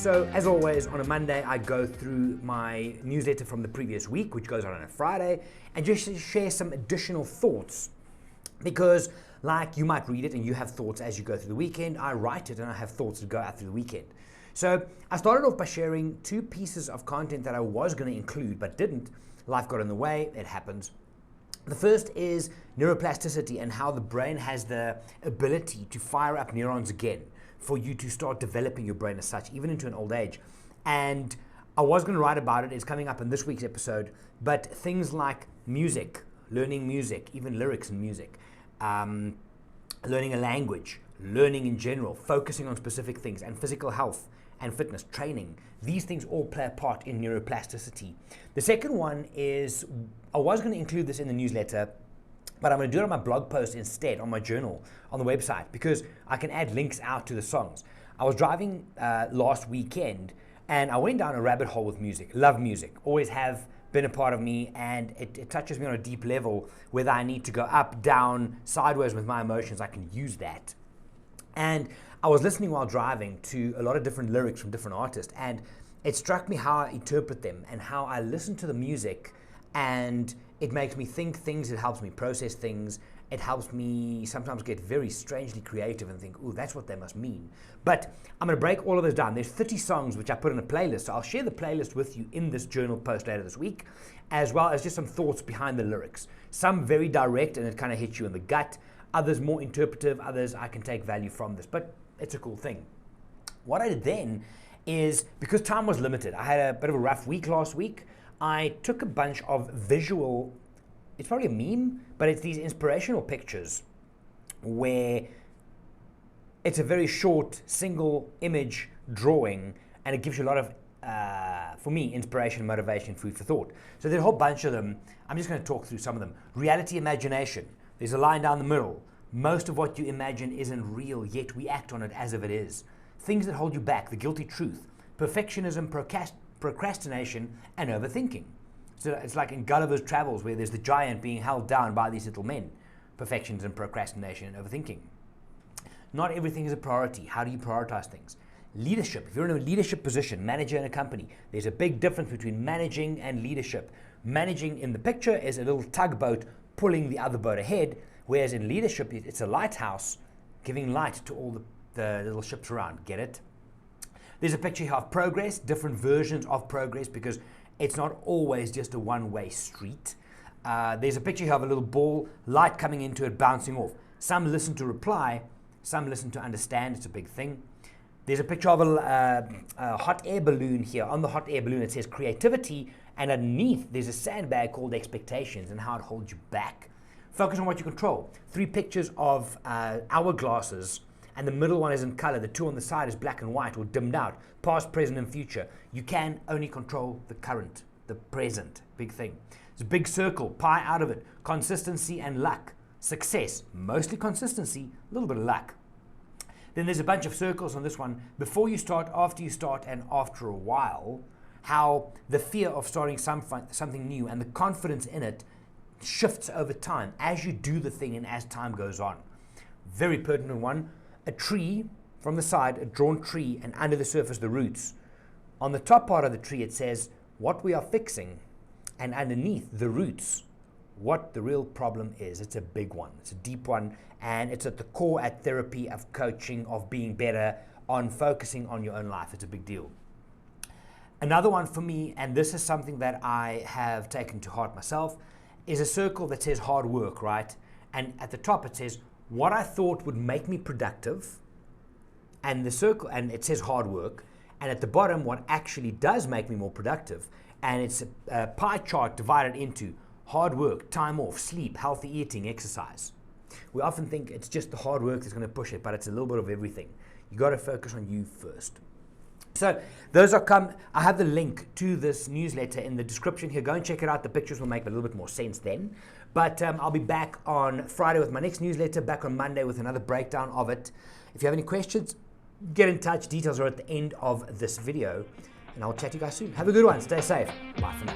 So as always, on a Monday, I go through my newsletter from the previous week, which goes out on a Friday, and just share some additional thoughts. Because like you might read it and you have thoughts as you go through the weekend, I write it and I have thoughts that go out through the weekend. So I started off by sharing 2 pieces of content that I was going to include but didn't. Life got in the way, it happens. The first is neuroplasticity and how the brain has the ability to fire up neurons again for you to start developing your brain as such, even into an old age. And I was going to write about it, it's coming up in this week's episode, but things like music, learning music, even lyrics in music, learning a language, learning in general, focusing on specific things, and physical health and fitness training. These things all play a part in neuroplasticity. The second one is, I was going to include this in the newsletter, but I'm going to do it on my blog post instead, on my journal, on the website, because I can add links out to the songs. I was driving last weekend, and I went down a rabbit hole with music. Love music, always have been a part of me, and it touches me on a deep level. Whether I need to go up, down, sideways with my emotions, I can use that. And I was listening while driving to a lot of different lyrics from different artists, and it struck me how I interpret them and how I listen to the music, and it makes me think things, it helps me process things, it helps me sometimes get very strangely creative and think, ooh, that's what they must mean. But I'm going to break all of those down. There's 30 songs which I put in a playlist, so I'll share the playlist with you in this journal post later this week, as well as just some thoughts behind the lyrics. Some very direct and it kind of hits you in the gut, others more interpretive, others I can take value from this, but it's a cool thing. What I did then is, because time was limited, I had a bit of a rough week last week, I took a bunch of visual, it's probably a meme, but it's these inspirational pictures where it's a very short single image drawing, and it gives you a lot of, for me, inspiration, motivation, food for thought. So there's a whole bunch of them. I'm just going to talk through some of them. Reality, imagination. There's a line down the middle. Most of what you imagine isn't real, yet we act on it as if it is. Things that hold you back, the guilty truth. Perfectionism, procrastination, and overthinking. So it's like in Gulliver's Travels, where there's the giant being held down by these little men. Perfectionism, procrastination, and overthinking. Not everything is a priority. How do you prioritize things? Leadership. If you're in a leadership position, manager in a company, there's a big difference between managing and leadership. Managing in the picture is a little tugboat pulling the other boat ahead, whereas in leadership, it's a lighthouse giving light to all the little ships around. Get it? There's a picture here of progress, different versions of progress, because it's not always just a one-way street. There's a picture here of a little ball, light coming into it, bouncing off. Some listen to reply, some listen to understand. It's a big thing. There's a picture of a hot air balloon here. On the hot air balloon, it says creativity, and underneath, there's a sandbag called expectations and how it holds you back. Focus on what you control. 3 pictures of hourglasses, and the middle one is in color. The 2 on the side is black and white or dimmed out. Past, present, and future. You can only control the current, the present. Big thing. There's a big circle, pie out of it. Consistency and luck. Success, mostly consistency, a little bit of luck. Then there's a bunch of circles on this one. Before you start, after you start, and after a while. How the fear of starting something new and the confidence in it shifts over time as you do the thing and as time goes on. Very pertinent one. A tree from the side, a drawn tree, and under the surface the roots. On the top part of the tree it says what we are fixing, and underneath the roots what the real problem is. It's a big one, it's a deep one, and it's at the core at therapy, of coaching, of being better, on focusing on your own life. It's a big deal. Another one for me, and this is something that I have taken to heart myself, is a circle that says hard work, right? And at the top it says what I thought would make me productive, and the circle, and it says hard work, and at the bottom what actually does make me more productive, and it's a pie chart divided into hard work, time off, sleep, healthy eating, exercise. We often think it's just the hard work that's going to push it, but it's a little bit of everything. You got to focus on you first. So those are I have the link to this newsletter in the description here. Go and check it out. The pictures will make a little bit more sense then. But I'll be back on Friday with my next newsletter, back on Monday with another breakdown of it. If you have any questions, get in touch. Details are at the end of this video. And I'll chat to you guys soon. Have a good one. Stay safe. Bye for now.